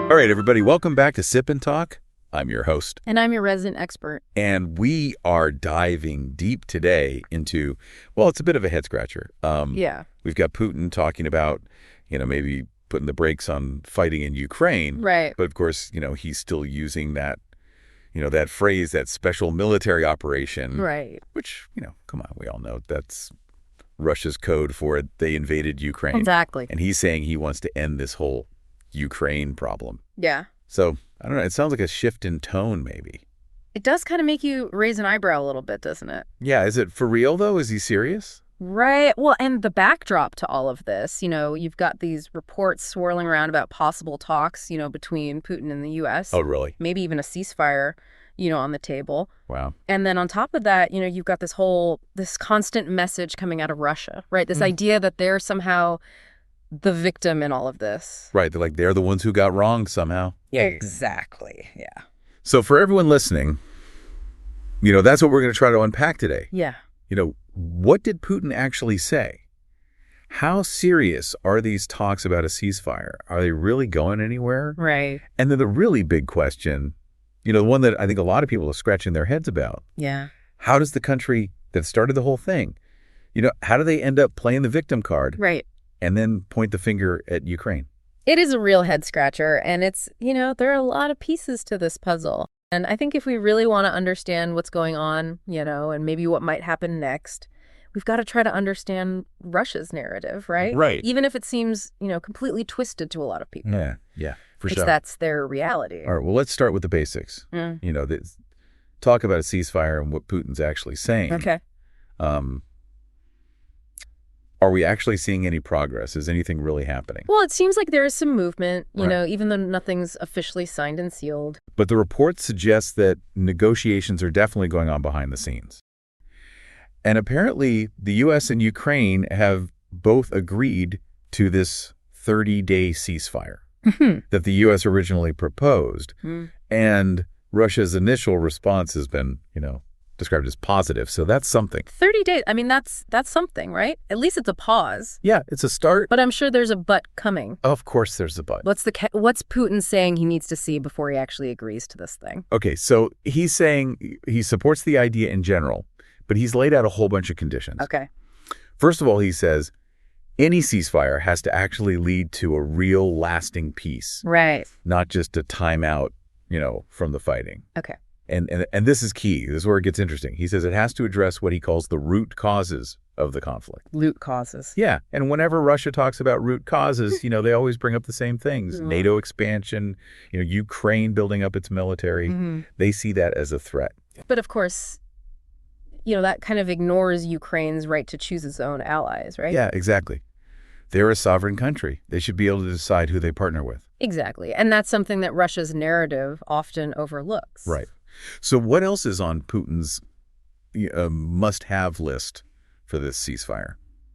All right, everybody, welcome back to Sip and Talk. I'm your host. And I'm your resident expert. And we are diving deep today into, well, it's a bit of a head-scratcher. We've got Putin talking about, maybe putting the brakes on fighting in Ukraine. Right. But, of course, he's still using that, that phrase, that special military operation. Right. Which, come on, we all know that's Russia's code for it. They invaded Ukraine. Exactly. And he's saying he wants to end this whole Ukraine problem. Yeah. So, I don't know, it sounds like a shift in tone, maybe. It does kind of make you raise an eyebrow a little bit, doesn't it? Yeah, is it for real, though? Is he serious? Right. Well, and the backdrop to all of this, you've got these reports swirling around about possible talks, between Putin and the U.S. Oh, really? Maybe even a ceasefire, on the table. Wow. And then on top of that, you've got this constant message coming out of Russia, right? This idea that they're somehow the victim in all of this. Right. They're the ones who got wrong somehow. Yeah, exactly. Yeah. So for everyone listening, that's what we're going to try to unpack today. Yeah. What did Putin actually say? How serious are these talks about a ceasefire? Are they really going anywhere? Right. And then the really big question, the one that I think a lot of people are scratching their heads about. Yeah. How does the country that started the whole thing, how do they end up playing the victim card? Right. And then point the finger at Ukraine? It is a real head scratcher. And it's, there are a lot of pieces to this puzzle. And I think if we really want to understand what's going on, and maybe what might happen next, we've got to try to understand Russia's narrative, right? Right. Even if it seems, completely twisted to a lot of people. Yeah, for sure. That's their reality. All right, well, let's start with the basics. Talk about a ceasefire and what Putin's actually saying. Okay. Are we actually seeing any progress? Is anything really happening? Well, it seems like there is some movement, Right. even though nothing's officially signed and sealed. But the report suggests that negotiations are definitely going on behind the scenes. And apparently, the U.S. and Ukraine have both agreed to this 30-day ceasefire that the U.S. originally proposed. And Russia's initial response has been, described as positive. So that's something. 30 days. I mean, that's something, right? At least it's a pause. Yeah, it's a start. But I'm sure there's a but coming. Of course there's a but. What's Putin saying he needs to see before he actually agrees to this thing? Okay, so he's saying he supports the idea in general, but he's laid out a whole bunch of conditions. Okay. First of all, he says any ceasefire has to actually lead to a real lasting peace. Right. Not just a timeout, from the fighting. Okay. And this is key. This is where it gets interesting. He says it has to address what he calls the root causes of the conflict. Root causes. Yeah. And whenever Russia talks about root causes, they always bring up the same things. NATO expansion, Ukraine building up its military. They see that as a threat. But of course, that kind of ignores Ukraine's right to choose its own allies, right? Yeah, exactly. They're a sovereign country. They should be able to decide who they partner with. Exactly. And that's something that Russia's narrative often overlooks. Right. So what else is on Putin's must-have list for this ceasefire?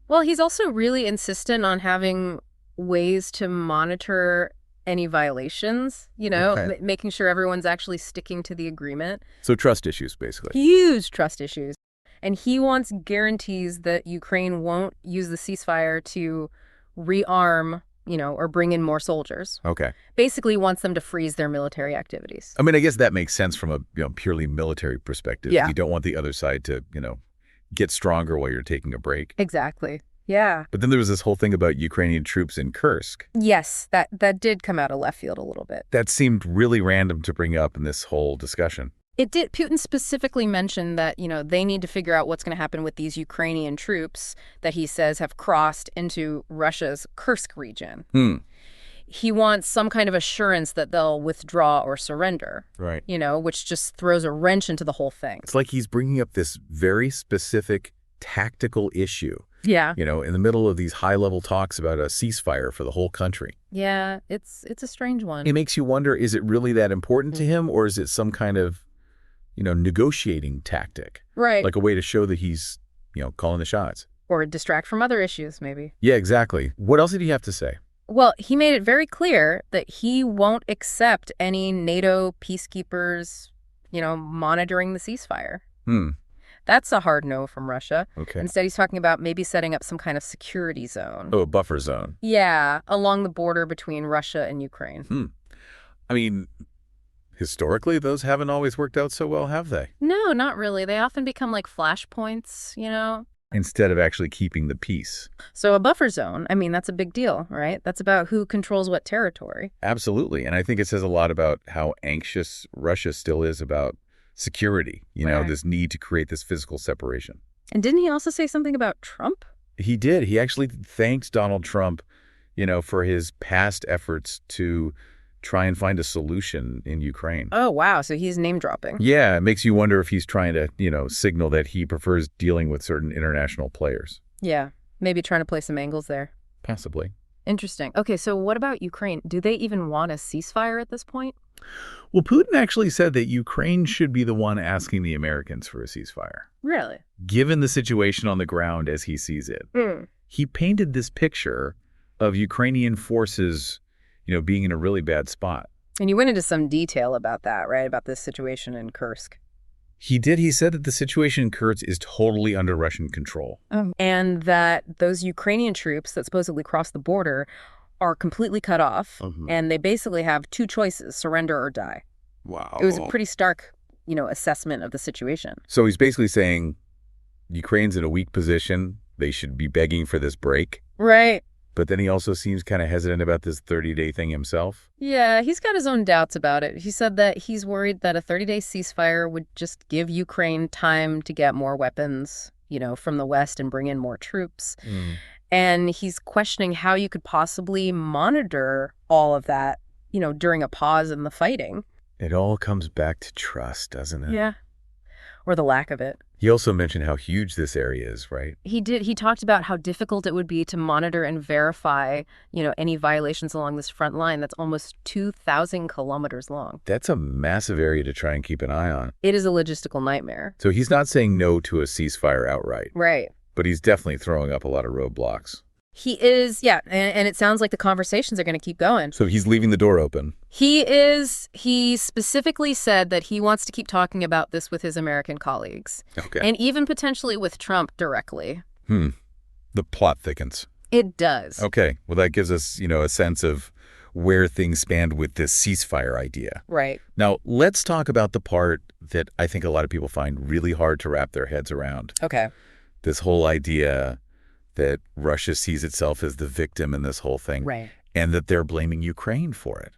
Well, he's also really insistent on having ways to monitor any violations, Okay. making sure everyone's actually sticking to the agreement. So trust issues, basically. Huge trust issues. And he wants guarantees that Ukraine won't use the ceasefire to rearm, or bring in more soldiers. Okay. Basically wants them to freeze their military activities. I mean, I guess that makes sense from a purely military perspective. Yeah. You don't want the other side to, get stronger while you're taking a break. Exactly. Yeah. But then there was this whole thing about Ukrainian troops in Kursk. Yes, that did come out of left field a little bit. That seemed really random to bring up in this whole discussion. It did. Putin specifically mentioned that, they need to figure out what's going to happen with these Ukrainian troops that he says have crossed into Russia's Kursk region. He wants some kind of assurance that they'll withdraw or surrender. Right. Which just throws a wrench into the whole thing. It's like he's bringing up this very specific tactical issue. Yeah. In the middle of these high-level talks about a ceasefire for the whole country. Yeah, it's a strange one. It makes you wonder, is it really that important to him, or is it some kind of, negotiating tactic? Right. Like a way to show that he's, calling the shots. Or distract from other issues, maybe. Yeah, exactly. What else did he have to say? Well, he made it very clear that he won't accept any NATO peacekeepers, monitoring the ceasefire. That's a hard no from Russia. Okay. Instead, he's talking about maybe setting up some kind of security zone. Oh, a buffer zone. Yeah, along the border between Russia and Ukraine. I mean, historically, those haven't always worked out so well, have they? No, not really. They often become like flashpoints, you know? Instead of actually keeping the peace. So a buffer zone, I mean, that's a big deal, right? That's about who controls what territory. Absolutely. And I think it says a lot about how anxious Russia still is about security, you know, this need to create this physical separation. And didn't he also say something about Trump? He did. He actually thanks Donald Trump, you know, for his past efforts to try and find a solution in Ukraine. Oh, wow. So he's name dropping. Yeah, it makes you wonder if he's trying to, you know, signal that he prefers dealing with certain international players. Yeah, maybe trying to play some angles there. Possibly. Interesting. Okay, so what about Ukraine? Do they even want a ceasefire at this point? Well, Putin actually said that Ukraine should be the one asking the Americans for a ceasefire. Really? Given the situation on the ground as he sees it. He painted this picture of Ukrainian forces, you know, being in a really bad spot. And you went into some detail about that, right? About this situation in Kursk. He did. He said that the situation in Kursk is totally under Russian control. And that those Ukrainian troops that supposedly crossed the border are completely cut off. And they basically have two choices, surrender or die. Wow. It was a pretty stark, you know, assessment of the situation. So he's basically saying Ukraine's in a weak position. They should be begging for this break. Right. But then he also seems kind of hesitant about this 30-day thing himself. Yeah, he's got his own doubts about it. He said that he's worried that a 30-day ceasefire would just give Ukraine time to get more weapons, you know, from the West and bring in more troops. And he's questioning how you could possibly monitor all of that, you know, during a pause in the fighting. It all comes back to trust, doesn't it? Yeah. Or the lack of it. He also mentioned how huge this area is, right? He did. He talked about how difficult it would be to monitor and verify, you know, any violations along this front line that's almost 2,000 kilometers long. That's a massive area to try and keep an eye on. It is a logistical nightmare. So he's not saying no to a ceasefire outright. Right. But he's definitely throwing up a lot of roadblocks. He is, yeah, and it sounds like the conversations are going to keep going. So he's leaving the door open. He specifically said that he wants to keep talking about this with his American colleagues. Okay. And even potentially with Trump directly. The plot thickens. It does. Okay. Well, that gives us, you know, a sense of where things stand with this ceasefire idea. Right. Now, let's talk about the part that I think a lot of people find really hard to wrap their heads around. Okay. This whole idea that Russia sees itself as the victim in this whole thing. Right. And that they're blaming Ukraine for it.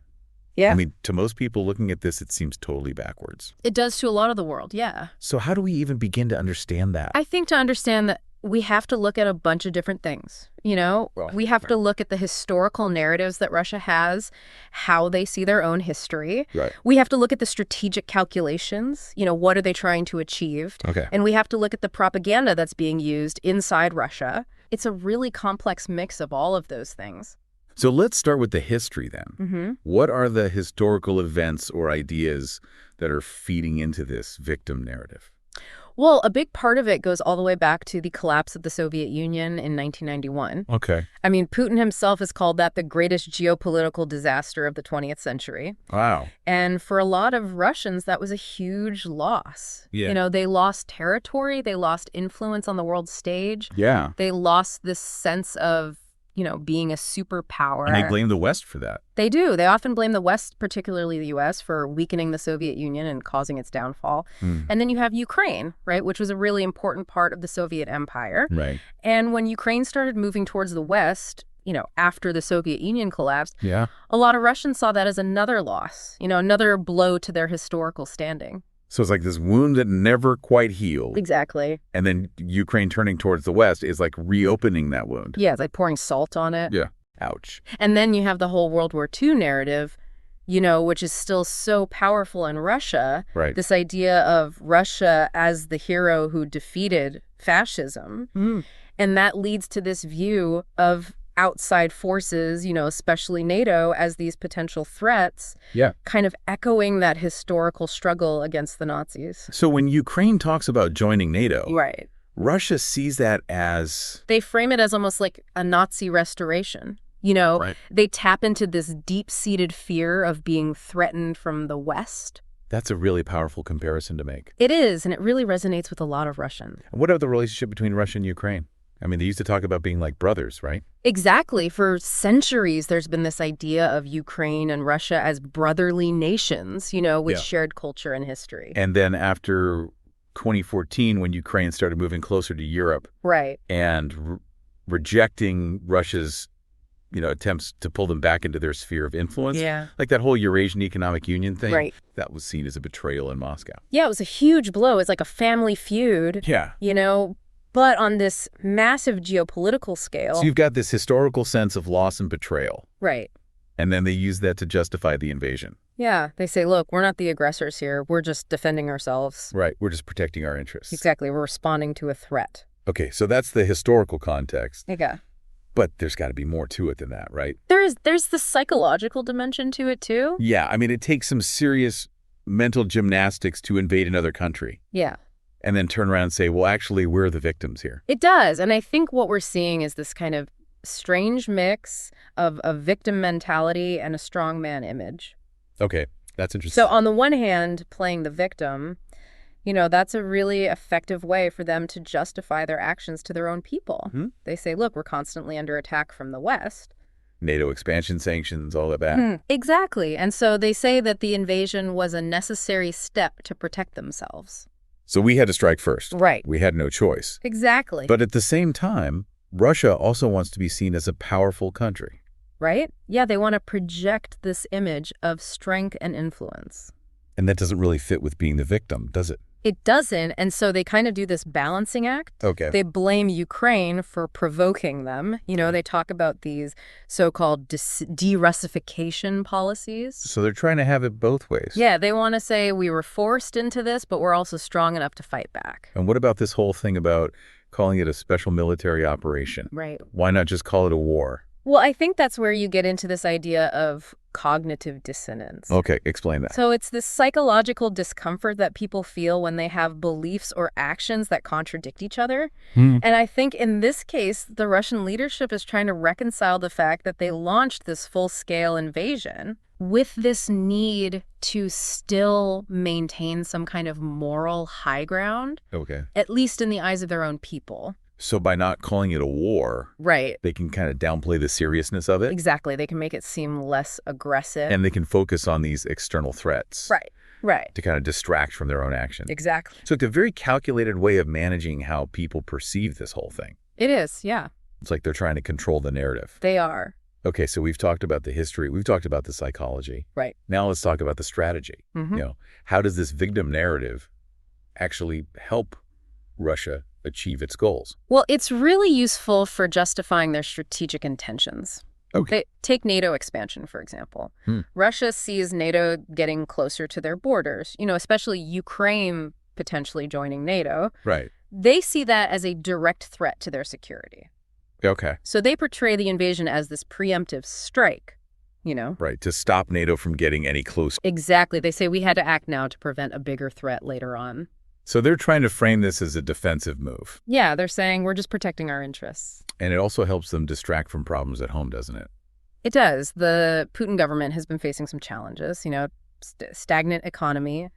Yeah. I mean, to most people looking at this, it seems totally backwards. It does to a lot of the world, yeah. So how do we even begin to understand that? I think to understand that we have to look at a bunch of different things, you know? We have to look at the historical narratives that Russia has, how they see their own history. Right. We have to look at the strategic calculations, you know, what are they trying to achieve? Okay. And we have to look at the propaganda that's being used inside Russia. It's a really complex mix of all of those things. So let's start with the history then. What are the historical events or ideas that are feeding into this victim narrative? Well, a big part of it goes all the way back to the collapse of the Soviet Union in 1991. Okay. I mean, Putin himself has called that the greatest geopolitical disaster of the 20th century. Wow. And for a lot of Russians, that was a huge loss. Yeah. You know, they lost territory, they lost influence on the world stage. Yeah. They lost this sense of, you know, being a superpower. And they blame the West for that. They do. They often blame the West, particularly the U.S., for weakening the Soviet Union and causing its downfall. And then you have Ukraine, right, which was a really important part of the Soviet Empire. Right. And when Ukraine started moving towards the West, you know, after the Soviet Union collapsed, Yeah. a lot of Russians saw that as another loss, you know, another blow to their historical standing. So it's like this wound that never quite healed. Exactly. And then Ukraine turning towards the West is like reopening that wound. Yeah, it's like pouring salt on it. Yeah. Ouch. And then you have the whole World War II narrative, you know, which is still so powerful in Russia. Right. This idea of Russia as the hero who defeated fascism. And that leads to this view of outside forces, you know, especially NATO, as these potential threats. Yeah. Kind of echoing that historical struggle against the Nazis. So when Ukraine talks about joining NATO, Right. Russia sees that as... They frame it as almost like a Nazi restoration. You know, Right. They tap into this deep-seated fear of being threatened from the West. That's a really powerful comparison to make. It is, and it really resonates with a lot of Russians. And what about the relationship between Russia and Ukraine? I mean, they used to talk about being like brothers, right? Exactly. For centuries, there's been this idea of Ukraine and Russia as brotherly nations, with shared culture and history. And then after 2014, when Ukraine started moving closer to Europe, right, and rejecting Russia's, attempts to pull them back into their sphere of influence, like that whole Eurasian Economic Union thing, right, that was seen as a betrayal in Moscow. Yeah, it was a huge blow. It's like a family feud. Yeah, but on this massive geopolitical scale. So you've got this historical sense of loss and betrayal. Right. And then they use that to justify the invasion. Yeah. They say, look, we're not the aggressors here. We're just defending ourselves. Right. We're just protecting our interests. Exactly. We're responding to a threat. Okay. So that's the historical context. Okay. But there's got to be more to it than that, right? There's the psychological dimension to it, too. Yeah. I mean, it takes some serious mental gymnastics to invade another country. Yeah. And then turn around and say, well, actually, we're the victims here. It does. And I think what we're seeing is this kind of strange mix of a victim mentality and a strongman image. Okay. That's interesting. So on the one hand, playing the victim, that's a really effective way for them to justify their actions to their own people. Mm-hmm. They say, look, we're constantly under attack from the West. NATO expansion sanctions, all of that. Exactly. And so they say that the invasion was a necessary step to protect themselves. So we had to strike first. Right. We had no choice. Exactly. But at the same time, Russia also wants to be seen as a powerful country. Right? Yeah, they want to project this image of strength and influence. And that doesn't really fit with being the victim, does it? It doesn't, and so they kind of do this balancing act. Okay. They blame Ukraine for provoking them. They talk about these so-called de-Russification policies. So they're trying to have it both ways. Yeah, they want to say we were forced into this, but we're also strong enough to fight back. And what about this whole thing about calling it a special military operation? Right. Why not just call it a war? Well, I think that's where you get into this idea of cognitive dissonance. Okay, explain that. So it's this psychological discomfort that people feel when they have beliefs or actions that contradict each other. And I think in this case, the Russian leadership is trying to reconcile the fact that they launched this full-scale invasion with this need to still maintain some kind of moral high ground. Okay. At least in the eyes of their own people. So by not calling it a war, right, they can kind of downplay the seriousness of it? Exactly. They can make it seem less aggressive. And they can focus on these external threats. Right. To kind of distract from their own actions. Exactly. So it's a very calculated way of managing how people perceive this whole thing. It is, yeah. It's like they're trying to control the narrative. They are. Okay, so we've talked about the history. We've talked about the psychology. Right. Now let's talk about the strategy. How does this victim narrative actually help Russia achieve its goals? Well, it's really useful for justifying their strategic intentions. Okay. Take NATO expansion, for example. Russia sees NATO getting closer to their borders, especially Ukraine potentially joining NATO. Right. They see that as a direct threat to their security. Okay. So they portray the invasion as this preemptive strike, Right, to stop NATO from getting any closer. Exactly. They say we had to act now to prevent a bigger threat later on. So they're trying to frame this as a defensive move. Yeah, they're saying we're just protecting our interests. And it also helps them distract from problems at home, doesn't it? It does. The Putin government has been facing some challenges, stagnant economy,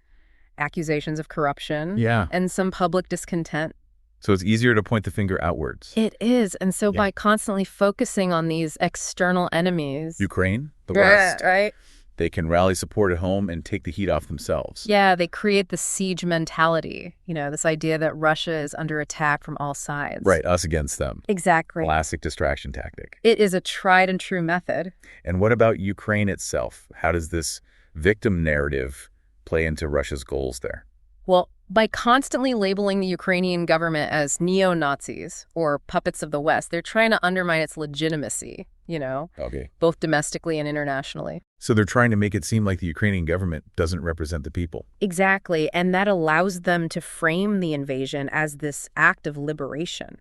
accusations of corruption, and some public discontent. So it's easier to point the finger outwards. It is. And so by constantly focusing on these external enemies... Ukraine, the West. Right. They can rally support at home and take the heat off themselves. Yeah, they create the siege mentality, this idea that Russia is under attack from all sides. Right, us against them. Exactly. Classic distraction tactic. It is a tried and true method. And what about Ukraine itself? How does this victim narrative play into Russia's goals there? Well, by constantly labeling the Ukrainian government as neo-Nazis or puppets of the West, they're trying to undermine its legitimacy, Okay. Both domestically and internationally. So they're trying to make it seem like the Ukrainian government doesn't represent the people. Exactly. And that allows them to frame the invasion as this act of liberation.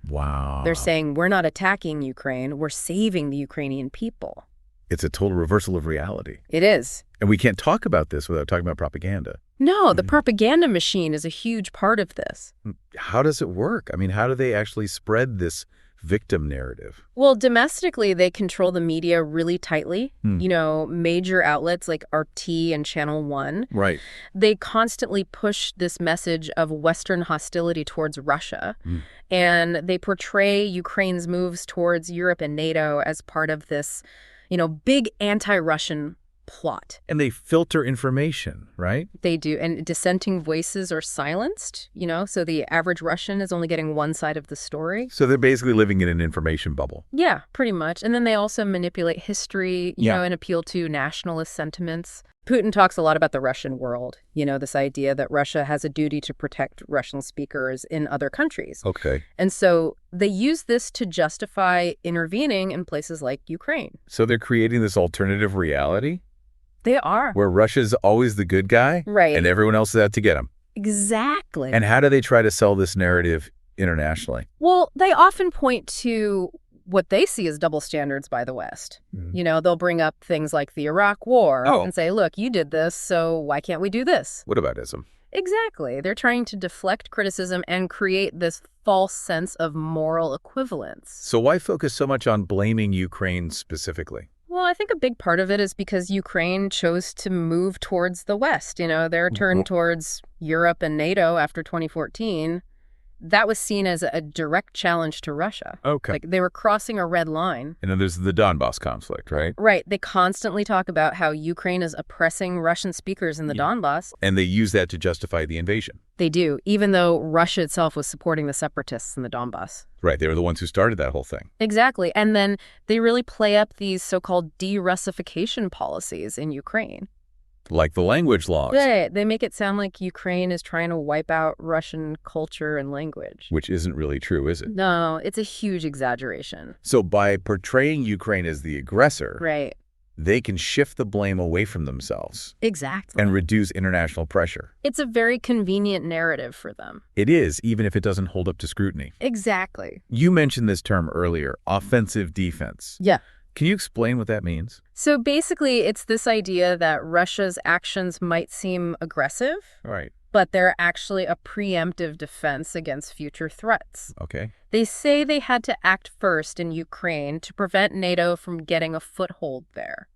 Wow. They're saying, we're not attacking Ukraine, we're saving the Ukrainian people. It's a total reversal of reality. It is. And we can't talk about this without talking about propaganda. No, the propaganda machine is a huge part of this. How does it work? I mean, how do they actually spread this victim narrative? Well, domestically, they control the media really tightly. Major outlets like RT and Channel 1. Right. They constantly push this message of Western hostility towards Russia. And they portray Ukraine's moves towards Europe and NATO as part of this, big anti-Russian plot. And they filter information, right? They do. And dissenting voices are silenced, so the average Russian is only getting one side of the story. So they're basically living in an information bubble. Yeah, pretty much. And then they also manipulate history, and appeal to nationalist sentiments. Putin talks a lot about the Russian world, this idea that Russia has a duty to protect Russian speakers in other countries. Okay. And so they use this to justify intervening in places like Ukraine. So they're creating this alternative reality? They are. Where Russia's always the good guy? Right. And everyone else is out to get him? Exactly. And how do they try to sell this narrative internationally? Well, they often point to what they see as double standards by the West. They'll bring up things like the Iraq War and say, look, you did this, so why can't we do this? Whataboutism. Exactly. They're trying to deflect criticism and create this false sense of moral equivalence. So why focus so much on blaming Ukraine specifically? Well, I think a big part of it is because Ukraine chose to move towards the West. Their turn towards Europe and NATO after 2014. That was seen as a direct challenge to Russia. Okay. Like they were crossing a red line. And then there's the Donbas conflict, right? Right. They constantly talk about how Ukraine is oppressing Russian speakers in the Donbas. And they use that to justify the invasion. They do, even though Russia itself was supporting the separatists in the Donbas. Right. They were the ones who started that whole thing. Exactly. And then they really play up these so-called de-Russification policies in Ukraine. Like the language laws. Right. They make it sound like Ukraine is trying to wipe out Russian culture and language. Which isn't really true, is it? No, it's a huge exaggeration. So by portraying Ukraine as the aggressor, right, they can shift the blame away from themselves. Exactly. And reduce international pressure. It's a very convenient narrative for them. It is, even if it doesn't hold up to scrutiny. Exactly. You mentioned this term earlier, offensive defense. Yeah. Can you explain what that means? So basically, it's this idea that Russia's actions might seem aggressive, Right. but they're actually a preemptive defense against future threats. Okay. They say they had to act first in Ukraine to prevent NATO from getting a foothold there.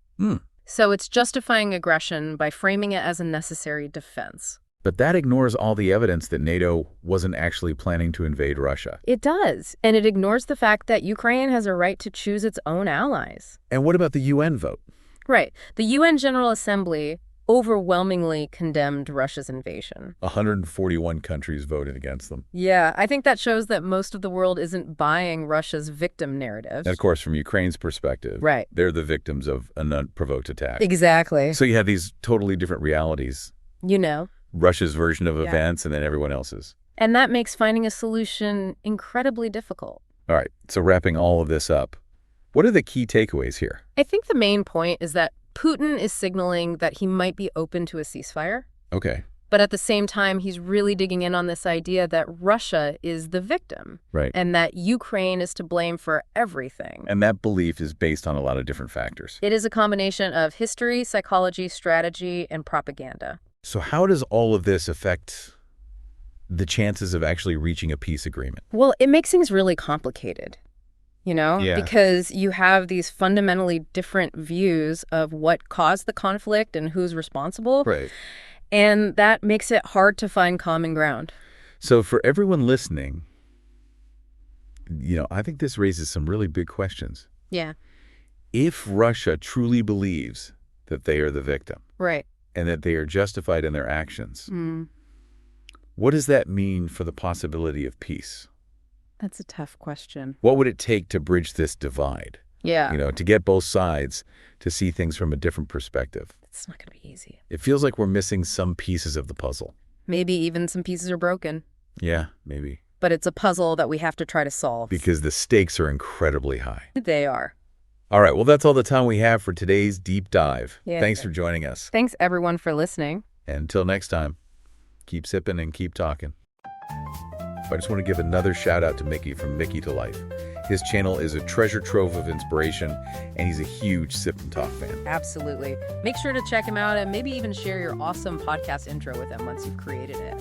So it's justifying aggression by framing it as a necessary defense. But that ignores all the evidence that NATO wasn't actually planning to invade Russia. It does, and it ignores the fact that Ukraine has a right to choose its own allies. And what about the UN vote? Right. The UN General Assembly overwhelmingly condemned Russia's invasion. 141 countries voted against them. Yeah, I think that shows that most of the world isn't buying Russia's victim narrative. And of course, from Ukraine's perspective, right, they're the victims of an unprovoked attack. Exactly. So you have these totally different realities. Russia's version of events and then everyone else's. And that makes finding a solution incredibly difficult. All right, so wrapping all of this up, what are the key takeaways here? I think the main point is that Putin is signaling that he might be open to a ceasefire. Okay. But at the same time, he's really digging in on this idea that Russia is the victim. Right. And that Ukraine is to blame for everything. And that belief is based on a lot of different factors. It is a combination of history, psychology, strategy, and propaganda. So how does all of this affect the chances of actually reaching a peace agreement? Well, it makes things really complicated, because you have these fundamentally different views of what caused the conflict and who's responsible. Right. And that makes it hard to find common ground. So for everyone listening, I think this raises some really big questions. Yeah. If Russia truly believes that they are the victim. Right. And that they are justified in their actions. What does that mean for the possibility of peace? That's a tough question. What would it take to bridge this divide? Yeah. To get both sides to see things from a different perspective. It's not going to be easy. It feels like we're missing some pieces of the puzzle. Maybe even some pieces are broken. Yeah, maybe. But it's a puzzle that we have to try to solve. Because the stakes are incredibly high. They are. All right, well, that's all the time we have for today's deep dive. Yeah, Thanks for joining us. Thanks, everyone, for listening. And until next time, keep sipping and keep talking. I just want to give another shout out to Micky from Mickytolife. His channel is a treasure trove of inspiration, and he's a huge Sip&Talk fan. Absolutely. Make sure to check him out and maybe even share your awesome podcast intro with him once you've created it.